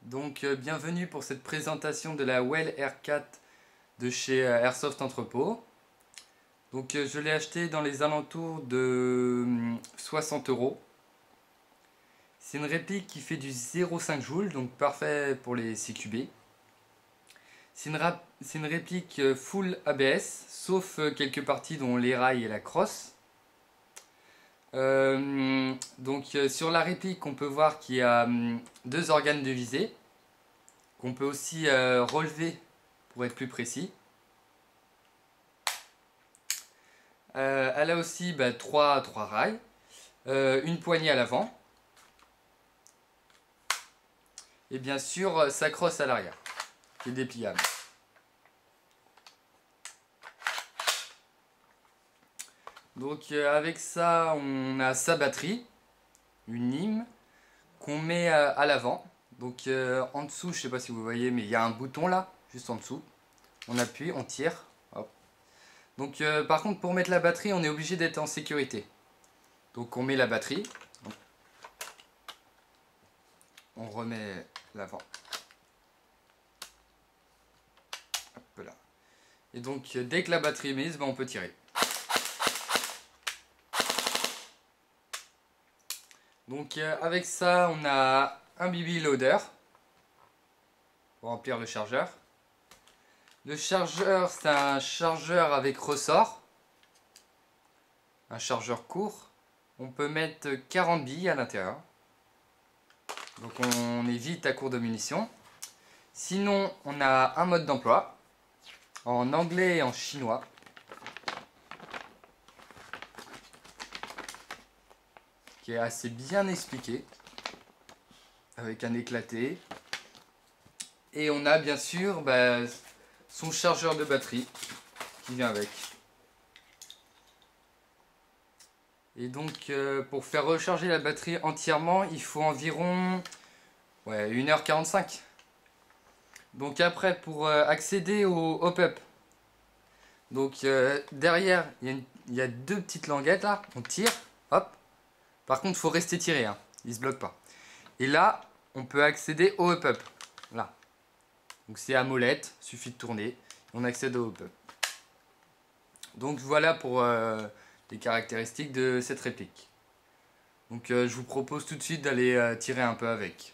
Donc bienvenue pour cette présentation de la Well R4 de chez Airsoft Entrepôt. Donc je l'ai acheté dans les alentours de 60 euros. C'est une réplique qui fait du 0,5 joules, donc parfait pour les CQB. C'est une réplique full ABS, sauf quelques parties dont les rails et la crosse. Sur la réplique, on peut voir qu'il y a deux organes de visée, qu'on peut aussi relever pour être plus précis. Elle a aussi trois rails, une poignée à l'avant, et bien sûr sa crosse à l'arrière, qui est dépliable. Donc avec ça, on a sa batterie, une NIM, qu'on met à l'avant. Donc en dessous, je sais pas si vous voyez, mais il y a un bouton là, juste en dessous. On appuie, on tire. Hop. Donc par contre, pour mettre la batterie, on est obligé d'être en sécurité. Donc on met la batterie. On remet l'avant. Hop là. Et donc dès que la batterie est mise, on peut tirer. Donc avec ça, on a un BB loader pour remplir le chargeur. Le chargeur, c'est un chargeur avec ressort, un chargeur court. On peut mettre 40 billes à l'intérieur, donc on est vite à court de munitions. Sinon, on a un mode d'emploi en anglais et en chinois. Qui est assez bien expliqué, avec un éclaté. Et on a bien sûr son chargeur de batterie qui vient avec. Et donc pour faire recharger la batterie entièrement, il faut environ 1h45. Donc après, pour accéder au hop-up, donc derrière il y a deux petites languettes là, on tire, hop. Par contre, il faut rester tiré, hein. Il ne se bloque pas. Et là, on peut accéder au hop-up. Là. Donc c'est à molette, suffit de tourner. On accède au hop-up. Donc voilà pour les caractéristiques de cette réplique. Donc je vous propose tout de suite d'aller tirer un peu avec.